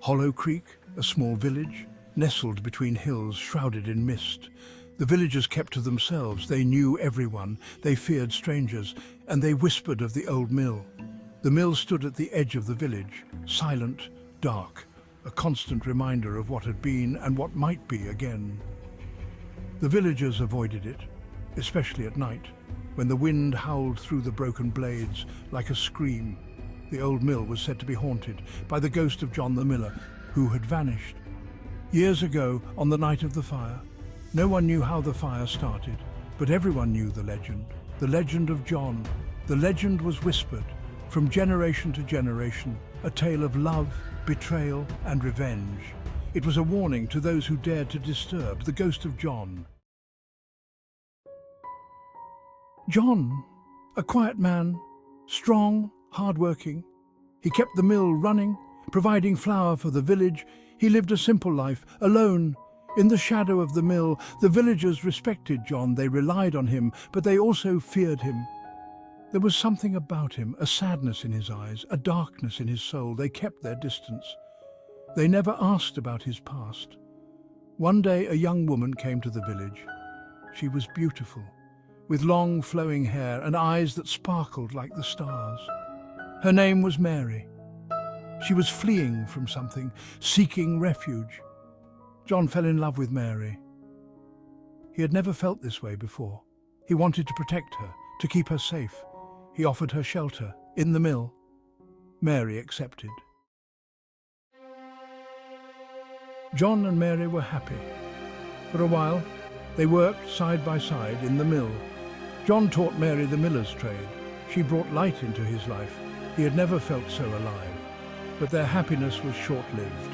Hollow Creek, a small village, nestled between hills shrouded in mist. The villagers kept to themselves. They knew everyone, they feared strangers, and they whispered of the old mill. The mill stood at the edge of the village, silent, dark, a constant reminder of what had been and what might be again. The villagers avoided it, especially at night, when the wind howled through the broken blades like a scream. The old mill was said to be haunted by the ghost of John the Miller, who had vanished. Years ago, on the night of the fire, no one knew how the fire started, but everyone knew the legend of John. The legend was whispered, from generation to generation, a tale of love, betrayal, and revenge. It was a warning to those who dared to disturb the ghost of John. John, a quiet man, strong, hard-working. He kept the mill running, providing flour for the village. He lived a simple life, alone. In the shadow of the mill, the villagers respected John. They relied on him, but they also feared him. There was something about him, a sadness in his eyes, a darkness in his soul. They kept their distance. They never asked about his past. One day, a young woman came to the village. She was beautiful, with long flowing hair and eyes that sparkled like the stars. Her name was Mary. She was fleeing from something, seeking refuge. John fell in love with Mary. He had never felt this way before. He wanted to protect her, to keep her safe. He offered her shelter in the mill. Mary accepted. John and Mary were happy. For a while, they worked side by side in the mill. John taught Mary the miller's trade. She brought light into his life. He had never felt so alive. But their happiness was short-lived.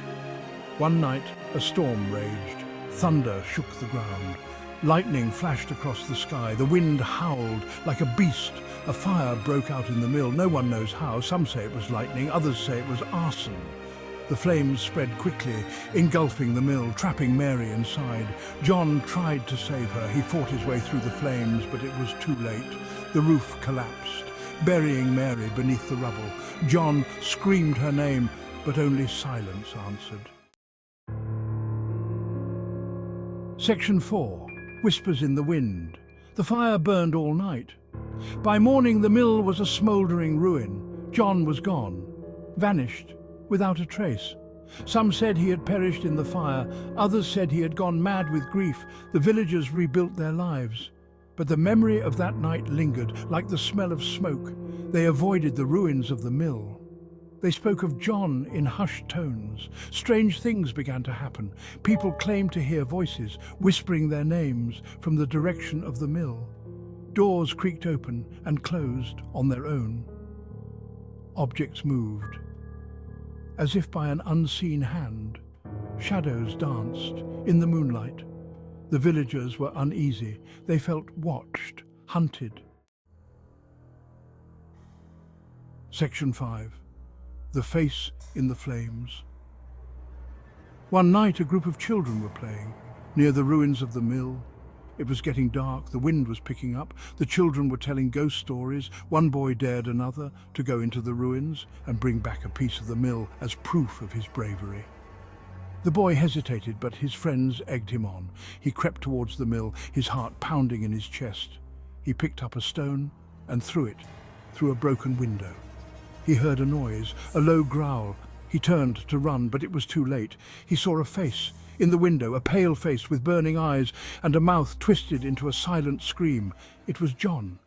One night, a storm raged. Thunder shook the ground. Lightning flashed across the sky. The wind howled like a beast. A fire broke out in the mill. No one knows how. Some say it was lightning, others say it was arson. The flames spread quickly, engulfing the mill, trapping Mary inside. John tried to save her. He fought his way through the flames, but it was too late. The roof collapsed, burying Mary beneath the rubble. John screamed her name, but only silence answered. Section 4. Whispers in the Wind. The fire burned all night. By morning, the mill was a smouldering ruin. John was gone, vanished, without a trace. Some said he had perished in the fire. Others said he had gone mad with grief. The villagers rebuilt their lives. But the memory of that night lingered, like the smell of smoke. They avoided the ruins of the mill. They spoke of John in hushed tones. Strange things began to happen. People claimed to hear voices, whispering their names from the direction of the mill. Doors creaked open and closed on their own. Objects moved, as if by an unseen hand. Shadows danced in the moonlight. The villagers were uneasy. They felt watched, hunted. Section 5. The Face in the Flames. One night, a group of children were playing near the ruins of the mill. It was getting dark, the wind was picking up, the children were telling ghost stories. One boy dared another to go into the ruins and bring back a piece of the mill as proof of his bravery. The boy hesitated, but his friends egged him on. He crept towards the mill, his heart pounding in his chest. He picked up a stone and threw it through a broken window. He heard a noise, a low growl. He turned to run, but it was too late. He saw a face in the window, a pale face with burning eyes and a mouth twisted into a silent scream. It was John.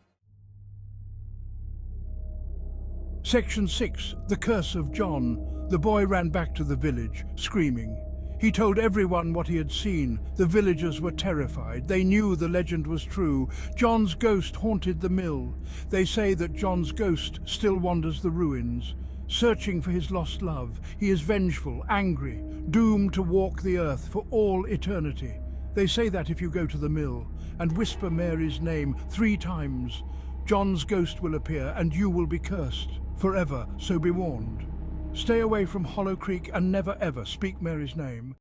Section 6. The Curse of John. The boy ran back to the village, screaming. He told everyone what he had seen. The villagers were terrified. They knew the legend was true. John's ghost haunted the mill. They say that John's ghost still wanders the ruins, searching for his lost love. He is vengeful, angry, doomed to walk the earth for all eternity. They say that if you go to the mill and whisper Mary's name 3 times, John's ghost will appear and you will be cursed forever, so be warned. Stay away from Hollow Creek and never ever speak Mary's name.